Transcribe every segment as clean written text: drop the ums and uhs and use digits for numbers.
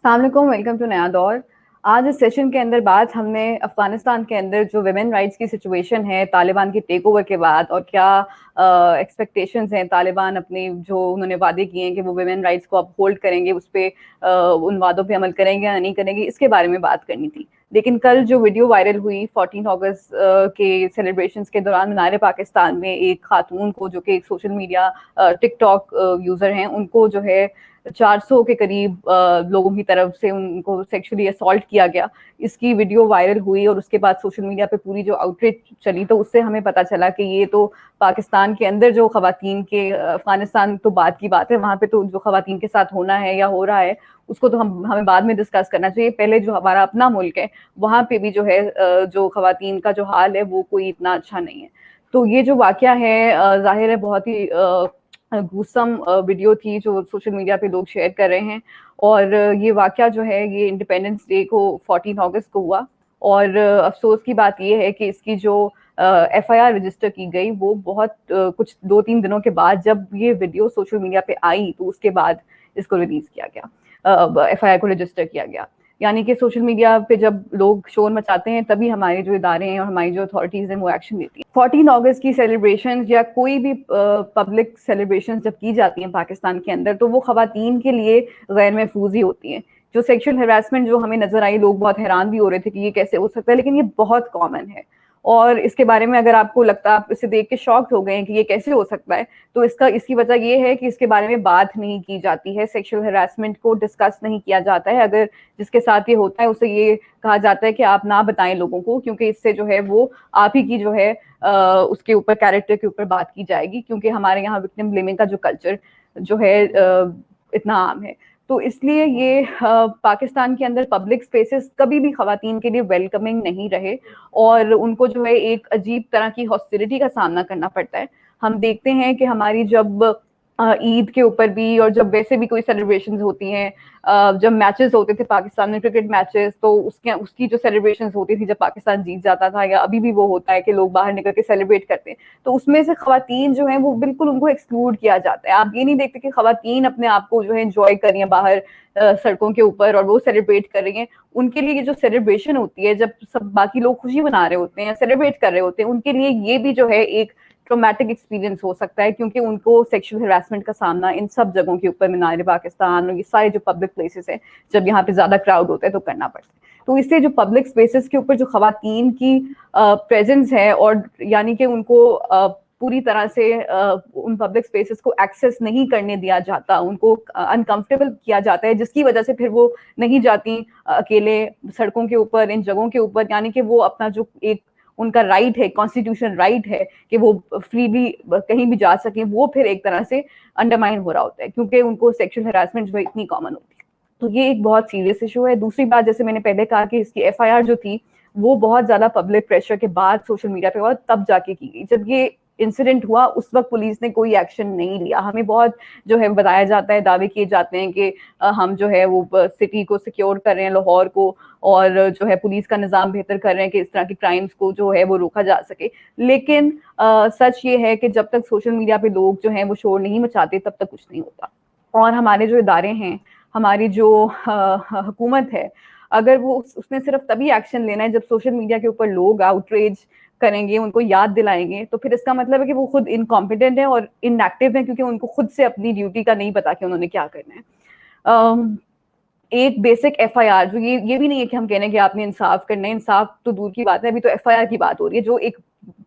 السلام علیکم، welcome to نیا دور۔ آج اس سیشن کے اندر بات ہم نے افغانستان کے اندر جو ویمن رائٹس کی سچویشن ہے طالبان کے ٹیک اوور کے بعد، اور کیا ایکسپیکٹیشنز ہیں طالبان اپنی جو انہوں نے وعدے کیے ہیں کہ وہ ویمن رائٹس کو اپ ہولڈ کریں گے، اس پہ ان وعدوں پہ عمل کریں گے یا نہیں کریں گے، اس کے بارے میں بات کرنی تھی۔ لیکن کل جو ویڈیو وائرل ہوئی 14 اگست کے سیلیبریشنز کے دوران مینار پاکستان میں، ایک خاتون کو جو کہ ایک سوشل میڈیا ٹک ٹاک یوزر ہیں، ان کو جو ہے 400 کے قریب لوگوں کی طرف سے ان کو سیکشولی اسالٹ کیا گیا۔ اس کی ویڈیو وائرل ہوئی اور اس کے بعد سوشل میڈیا پہ پوری جو آؤٹریچ چلی، تو اس سے ہمیں پتہ چلا کہ یہ تو پاکستان کے اندر جو خواتین کے، افغانستان تو بات کی بات ہے، وہاں پہ تو جو خواتین کے ساتھ ہونا ہے یا ہو رہا ہے اس کو تو ہمیں بعد میں ڈسکس کرنا چاہیے۔ پہلے جو ہمارا اپنا ملک ہے وہاں پہ بھی جو ہے جو خواتین کا جو حال ہے وہ کوئی اتنا اچھا نہیں ہے۔ تو یہ جو واقعہ ہے ظاہر ہے بہت ہی گھوسم ویڈیو تھی جو سوشل میڈیا پہ لوگ شیئر کر رہے ہیں، اور یہ واقعہ جو ہے یہ انڈیپینڈنس ڈے کو 14 اگست کو ہوا، اور افسوس کی بات یہ ہے کہ اس کی جو ایف آئی آر رجسٹر کی گئی وہ بہت کچھ 2-3 دنوں کے بعد جب یہ ویڈیو سوشل میڈیا پہ آئی تو اس کے بعد اس کو ریلیز کیا گیا، ایف آئی آر کو رجسٹر کیا گیا۔ یعنی کہ سوشل میڈیا پہ جب لوگ شور مچاتے ہیں تبھی ہمارے جو ادارے ہیں اور ہماری جو اتھارٹیز ہیں وہ ایکشن لیتی ہیں۔ 14 اگست کی سیلیبریشن یا کوئی بھی پبلک سیلیبریشن جب کی جاتی ہیں پاکستان کے اندر تو وہ خواتین کے لیے غیر محفوظ ہی ہوتی ہیں۔ جو سیکشل ہراسمنٹ جو ہمیں نظر آئی، لوگ بہت حیران بھی ہو رہے تھے کہ یہ کیسے ہو سکتا ہے، لیکن یہ بہت کامن ہے، اور اس کے بارے میں اگر آپ کو لگتا ہے آپ اسے دیکھ کے شاکڈ ہو گئے ہیں کہ یہ کیسے ہو سکتا ہے، تو اس کی وجہ یہ ہے کہ اس کے بارے میں بات نہیں کی جاتی ہے، سیکشل ہراسمنٹ کو ڈسکس نہیں کیا جاتا ہے۔ اگر جس کے ساتھ یہ ہوتا ہے اسے یہ کہا جاتا ہے کہ آپ نہ بتائیں لوگوں کو، کیونکہ اس سے جو ہے وہ آپ ہی کی جو ہے اس کے اوپر کیریکٹر کے اوپر بات کی جائے گی، کیونکہ ہمارے یہاں وکٹم بلیمنگ کا جو کلچر جو ہے اتنا عام ہے۔ تو اس لیے یہ پاکستان کے اندر پبلک اسپیسز کبھی بھی خواتین کے لیے ویلکمنگ نہیں رہے، اور ان کو جو ہے ایک عجیب طرح کی ہاسٹیلٹی کا سامنا کرنا پڑتا ہے۔ ہم دیکھتے ہیں کہ ہماری جب عید کے اوپر بھی اور جب ویسے بھی کوئی سیلیبریشنز ہوتی ہیں، جب میچز ہوتے تھے پاکستان میں کرکٹ میچز، تو اس کی جو سیلیبریشنز ہوتی تھی جب پاکستان جیت جاتا تھا، یا ابھی بھی وہ ہوتا ہے کہ لوگ باہر نکل کے سیلیبریٹ کرتے ہیں، تو اس میں سے خواتین جو ہیں وہ بالکل ان کو ایکسکلوڈ کیا جاتا ہے۔ آپ یہ نہیں دیکھتے کہ خواتین اپنے آپ کو جو ہے انجوائے کر رہی ہیں باہر سڑکوں کے اوپر اور وہ سیلیبریٹ کر رہی ہیں۔ ان کے لیے یہ جو سیلیبریشن ہوتی ہے، جب سب باقی لوگ خوشی منا رہے ہوتے ہیں، سیلیبریٹ کر رہے ہوتے ہیں، ان کے لیے یہ بھی جو ہے ایک ٹرومیٹک ایکسپیرینس ہو سکتا ہے، کیونکہ ان کو سیکشل ہراسمنٹ کا سامنا ان سب جگہوں کے اوپر، مینار پاکستان اور یہ سارے جو پبلک پلیسز ہیں جب یہاں پہ زیادہ کراؤڈ ہوتا ہے تو کرنا پڑتا ہے۔ تو اس سے جو پبلک اسپیسز کے اوپر جو خواتین کی پریزنس ہے، اور یعنی کہ ان کو پوری طرح سے ان پبلک اسپیسز کو ایکسیس نہیں کرنے دیا جاتا، ان کو انکمفرٹیبل کیا جاتا ہے، جس کی وجہ سے پھر وہ نہیں جاتی اکیلے سڑکوں کے اوپر، ان جگہوں کے اوپر، یعنی کہ وہ اپنا جو ایک ان کا رائٹ ہے، کانسٹیٹیوشن رائٹ ہے کہ وہ فریلی کہیں بھی جا سکیں، وہ پھر ایک طرح سے انڈرمائن ہو رہا ہوتا ہے، کیونکہ ان کو سیکشل ہراسمنٹ جو اتنی کامن ہوتی ہے۔ تو یہ ایک بہت سیریس ایشو ہے۔ دوسری بات، جیسے میں نے پہلے کہا کہ اس کی ایف آئی آر جو تھی وہ بہت زیادہ پبلک پریشر کے بعد سوشل میڈیا پہ ہوا، تب جا کے کی گئی۔ جب یہ انسیڈنٹ ہوا اس وقت پولیس نے کوئی ایکشن نہیں لیا۔ ہمیں بہت جو ہے بتایا جاتا ہے، دعوے کیے جاتے ہیں کہ ہم جو ہے وہ سٹی کو سیکیور کر رہے ہیں، لاہور کو، اور جو ہے پولیس کا نظام بہتر کر رہے ہیں کہ اس طرح کی کرائمز کو جو ہے وہ روکا جا سکے، لیکن سچ یہ ہے کہ جب تک سوشل میڈیا پہ لوگ جو ہیں وہ شور نہیں مچاتے تب تک کچھ نہیں ہوتا۔ اور ہمارے جو ادارے ہیں، ہماری جو حکومت ہے، اگر وہ اس نے صرف تبھی ایکشن لینا ہے جب سوشل میڈیا کے اوپر لوگ آؤٹریج کریں گے، ان کو یاد دلائیں گے، تو پھر اس کا مطلب ہے کہ وہ خود انکمپیٹنٹ ہیں اور ان ایکٹیو ہیں، کیونکہ ان کو خود سے اپنی ڈیوٹی کا نہیں پتا کہ انہوں نے کیا کرنا ہے۔ ایک بیسک ایف آئی آر جو یہ بھی نہیں ہے کہ ہم کہہ رہے ہیں کہ آپ نے انصاف کرنا ہے، انصاف تو دور کی بات ہے، ابھی تو ایف آئی آر کی بات ہو رہی ہے، جو ایک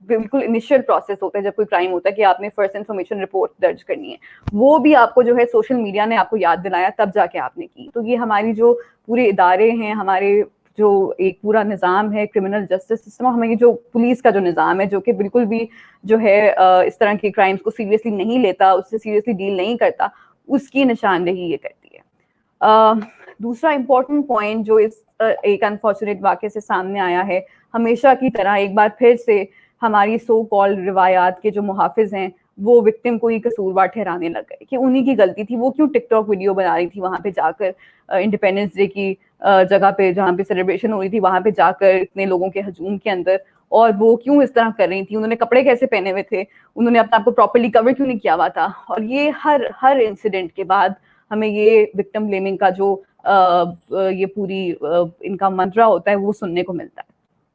بالکل انیشیل پروسیس ہوتا ہے جب کوئی کرائم ہوتا ہے کہ آپ نے فرسٹ انفارمیشن رپورٹ درج کرنی ہے، وہ بھی آپ کو جو ہے سوشل میڈیا نے آپ کو یاد دلایا تب جا کے آپ نے کی۔ تو یہ ہماری جو پورے ادارے ہیں، ہمارے جو ایک پورا نظام ہے، کرمنل جسٹس سسٹم، ہماری جو پولیس کا جو نظام ہے جو کہ بالکل بھی جو ہے اس طرح کے کرائمز کو سیریسلی نہیں لیتا، اس سے سیریسلی ڈیل نہیں کرتا، اس کی نشاندہی یہ کرتی ہے۔ دوسرا امپورٹنٹ پوائنٹ جو اس ایک انفارچونیٹ واقعے سے سامنے آیا ہے، ہمیشہ کی طرح ایک بار پھر سے ہماری سو کال روایات کے جو محافظ ہیں وہ وکٹم کو ہی قصوروار ٹھہرانے لگ گئے کہ انہی کی غلطی تھی، وہ کیوں ٹک ٹاک ویڈیو بنا رہی تھی وہاں پہ جا کر، انڈیپینڈنس ڈے کی جگہ پہ جہاں پہ سیلیبریشن ہو رہی تھی وہاں پہ جا کر اتنے لوگوں کے ہجوم کے اندر، اور وہ کیوں اس طرح کر رہی تھی، انہوں نے کپڑے کیسے پہنے ہوئے تھے، انہوں نے اپنے آپ کو پراپرلی کور کیوں نہیں کیا ہوا تھا۔ اور یہ ہر انسیڈنٹ کے بعد ہمیں یہ وکٹم بلیمنگ کا جو یہ پوری ان کا منترا ہوتا ہے وہ سننے کو ملتا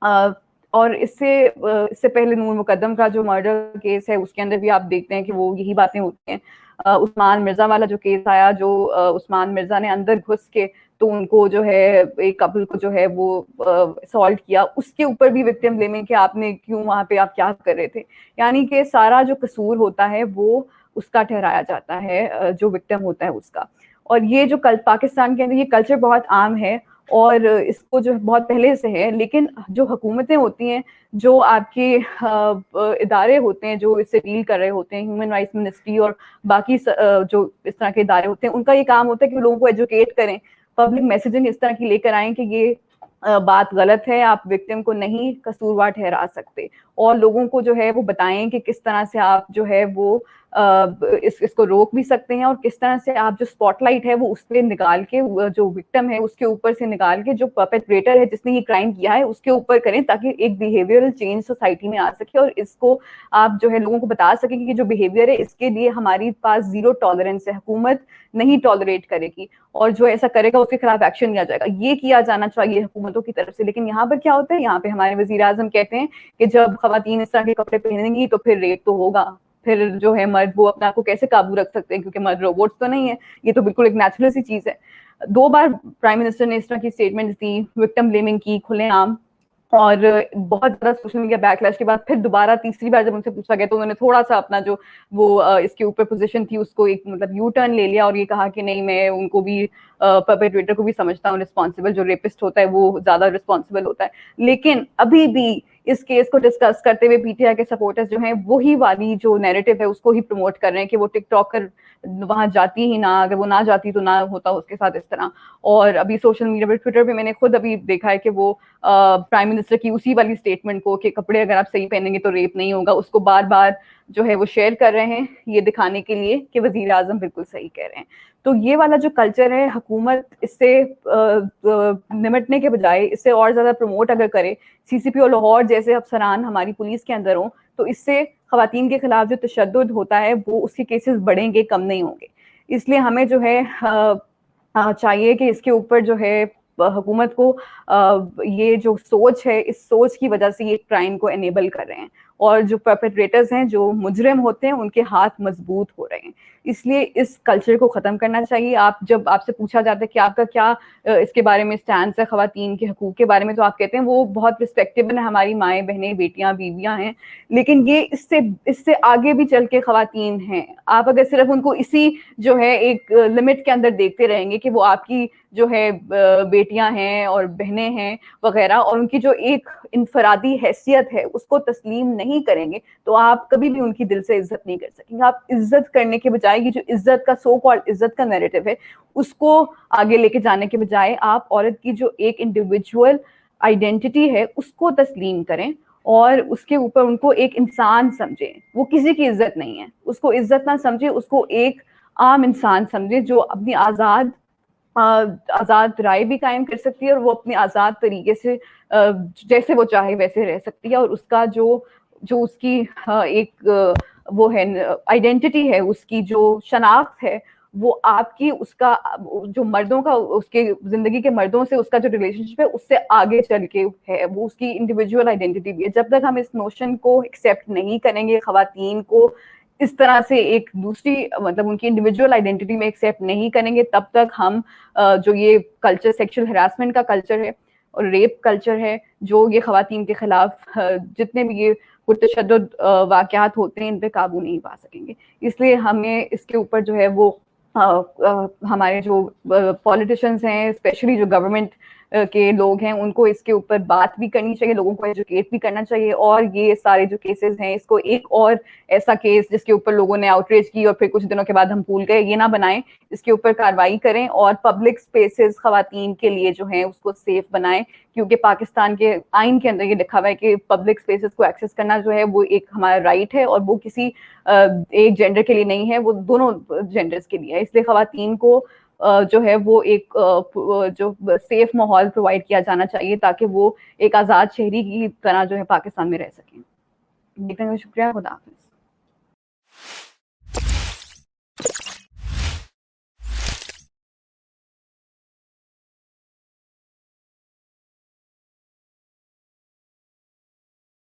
ہے. اور اس سے پہلے نور مقدم کا جو مرڈر کیس ہے اس کے اندر بھی آپ دیکھتے ہیں کہ وہ یہی باتیں ہوتی ہیں. عثمان مرزا والا جو کیس آیا, جو عثمان مرزا نے اندر گھس کے تو ان کو جو ہے ایک کپل کو جو ہے وہ اسالٹ کیا, اس کے اوپر بھی وکٹم بلیمنگ کہ آپ نے کیوں وہاں پہ آپ کیا کر رہے تھے. یعنی کہ سارا جو قصور ہوتا ہے وہ اس کا ٹھہرایا جاتا ہے, جو وکٹم ہوتا ہے اس کا. اور یہ جو پاکستان کے اندر یہ کلچر بہت عام ہے اور اس کو جو بہت پہلے سے ہے, لیکن جو حکومتیں ہوتی ہیں, جو آپ کے ادارے ہوتے ہیں جو اس سے ڈیل کر رہے ہوتے ہیں, ہیومن رائٹس منسٹری اور باقی جو اس طرح کے ادارے ہوتے ہیں, ان کا یہ کام ہوتا ہے کہ لوگوں کو ایجوکیٹ کریں, پبلک میسیجنگ اس طرح کی لے کر آئیں کہ یہ بات غلط ہے, آپ وکٹم کو نہیں قصوروار ٹھہرا سکتے, اور لوگوں کو جو ہے وہ بتائیں کہ کس طرح سے آپ جو ہے وہ اس کو روک بھی سکتے ہیں, اور کس طرح سے آپ جو اسپاٹ لائٹ ہے وہ اس پہ نکال کے, جو وکٹم ہے اس کے اوپر سے نکال کے جو پرپیٹریٹر ہے جس نے یہ کرائم کیا ہے اس کے اوپر کریں, تاکہ ایک بیہیویئرل چینج سوسائٹی میں آ سکے, اور اس کو آپ جو ہے لوگوں کو بتا سکیں کہ جو بیہیویئر ہے اس کے لیے ہماری پاس زیرو ٹالرنس ہے, حکومت نہیں ٹالریٹ کرے گی, اور جو ایسا کرے گا اس کے خلاف ایکشن لیا جائے گا. یہ کیا جانا چاہیے حکومتوں کی طرف سے. لیکن یہاں پر کیا ہوتا ہے, یہاں پہ ہمارے وزیر اعظم کہتے ہیں کہ جب خواتین اس طرح کے کپڑے پہنیں گی تو پھر ریپ تو ہوگا, پھر جو ہے مرد وہ اپنے آپ کو کیسے قابو رکھ سکتے ہیں, کیونکہ مرد روبوٹس تو نہیں ہے, یہ تو بالکل ایک نیچرل سی چیز ہے. 2 بار پرائم منسٹر نے اس طرح کی اسٹیٹمنٹس دی, وکٹم بلیمنگ کی کھلے عام, اور بہت زیادہ سوشل میڈیا بیک لیش کے بعد پھر دوبارہ تیسری بار جب ان سے پوچھا گیا تو انہوں نے تھوڑا سا اپنا جو وہ اس کے اوپر پوزیشن تھی اس کو ایک مطلب یو ٹرن لے لیا, اور یہ کہا کہ نہیں, میں ان کو بھی پرپیٹریٹر کو بھی سمجھتا ہوں رسپانسبل, جو ریپسٹ ہوتا ہے وہ زیادہ رسپانسبل ہوتا ہے. لیکن ابھی بھی اس کیس کو ڈسکس کرتے ہوئے پی ٹی آئی کے سپورٹرز جو ہیں وہی والی جو نیریٹو ہے اس کو ہی پروموٹ کر رہے ہیں کہ وہ ٹک ٹاکر وہاں جاتی ہی نہ, اگر وہ نہ جاتی تو نہ ہوتا اس کے ساتھ اس طرح. اور ابھی سوشل میڈیا پہ ٹویٹر پہ میں نے خود ابھی دیکھا ہے کہ وہ پرائم منسٹر کی اسی والی اسٹیٹمنٹ کو کہ کپڑے اگر آپ صحیح پہنیں گے تو ریپ نہیں ہوگا, اس کو بار بار جو ہے وہ شیئر کر رہے ہیں, یہ دکھانے کے لیے کہ وزیر اعظم بالکل صحیح کہہ رہے ہیں. تو یہ والا جو کلچر ہے, حکومت اس سے نمٹنے کے بجائے اس سے اور زیادہ پروموٹ اگر کرے, سی سی پی او لاہور جیسے افسران ہماری پولیس کے اندر ہوں, تو اس سے خواتین کے خلاف جو تشدد ہوتا ہے وہ اس کے کیسز بڑھیں گے, کم نہیں ہوں گے. اس لیے ہمیں جو ہے چاہیے کہ اس کے اوپر جو ہے حکومت کو یہ جو سوچ ہے, اس سوچ کی وجہ سے یہ کرائم کو انیبل کر رہے ہیں, اور جو پرپیٹریٹرز ہیں, جو مجرم ہوتے ہیں, ان کے ہاتھ مضبوط ہو رہے ہیں. اس لیے اس کلچر کو ختم کرنا چاہیے. جب آپ سے پوچھا جاتا ہے کہ آپ کا کیا اس کے بارے میں اسٹینڈ ہے خواتین کے حقوق کے بارے میں, تو آپ کہتے ہیں وہ بہت رسپیکٹیبل ہے, ہماری مائیں بہنیں بیٹیاں بیویاں ہیں, لیکن یہ اس سے آگے بھی چل کے خواتین ہیں. آپ اگر صرف ان کو اسی جو ہے ایک لمٹ کے اندر دیکھتے رہیں گے کہ وہ آپ کی جو ہے بیٹیاں ہیں اور بہنیں ہیں وغیرہ, اور ان کی جو ایک انفرادی حیثیت ہے اس کو تسلیم نہیں کریں گے, تو آپ کبھی بھی ان کی دل سے عزت نہیں کر سکیں گے. آپ عزت کرنے کے بجائے یہ جو عزت کا سو کالڈ عزت کا نیریٹو ہے اس کو آگے لے کے جانے کے بجائے آپ عورت کی جو ایک انڈیویجول آئیڈینٹی ہے اس کو تسلیم کریں, اور اس کے اوپر ان کو ایک انسان سمجھیں. وہ کسی کی عزت نہیں ہے, اس کو عزت نہ سمجھے, اس کو ایک عام انسان سمجھے جو اپنی آزاد رائے بھی قائم کر سکتی ہے, اور وہ اپنی آزاد طریقے سے جیسے وہ چاہے ویسے رہ سکتی ہے, اور اس کا جو اس کی ایک وہ ہے آئیڈینٹی ہے, اس کی جو شناخت ہے, وہ آپ کی اس کا جو مردوں کا اس کے زندگی کے مردوں سے اس کا جو ریلیشن شپ ہے اس سے آگے چل کے ہے, وہ اس کی انڈیویجول آئیڈینٹی بھی ہے. جب تک ہم اس نوشن کو ایکسیپٹ نہیں کریں گے, خواتین کو اس طرح سے ایک دوسری مطلب ان کی انڈیویجول آئیڈینٹی میں ایکسیپٹ نہیں کریں گے, تب تک ہم جو یہ کلچر سیکشل ہراسمنٹ کا کلچر ہے اور ریپ کلچر ہے, جو یہ خواتین کے خلاف جتنے بھی یہ تشدد واقعات ہوتے ہیں, ان پہ قابو نہیں پا سکیں گے. اس لیے ہمیں اس کے اوپر جو ہے وہ ہمارے جو پولیٹیشینز ہیں, اسپیشلی جو گورنمنٹ کے لوگ ہیں, ان کو اس کے اوپر بات بھی کرنی چاہیے, لوگوں کو ایجوکیٹ بھی کرنا چاہیے, اور یہ سارے جو کیسز ہیں اس کو ایک اور ایسا کیس جس کے اوپر لوگوں نے آؤٹریج کی اور پھر کچھ دنوں کے بعد ہم بھول گئے, یہ نہ بنائیں. اس کے اوپر کارروائی کریں, اور پبلک اسپیسز خواتین کے لیے جو ہیں اس کو سیف بنائیں, کیونکہ پاکستان کے آئین کے اندر یہ لکھا ہوا ہے کہ پبلک اسپیسز کو ایکسیس کرنا جو ہے وہ ایک ہمارا رائٹ ہے, اور وہ کسی ایک جینڈر کے لیے نہیں ہے, وہ دونوں جینڈرز کے لیے ہے. اس لیے خواتین کو جو ہے وہ ایک جو سیف ماحول پرووائڈ کیا جانا چاہیے, تاکہ وہ ایک آزاد شہری کی طرح جو ہے پاکستان میں رہ سکیں. دیکھنے کا شکریہ. خدا حافظ.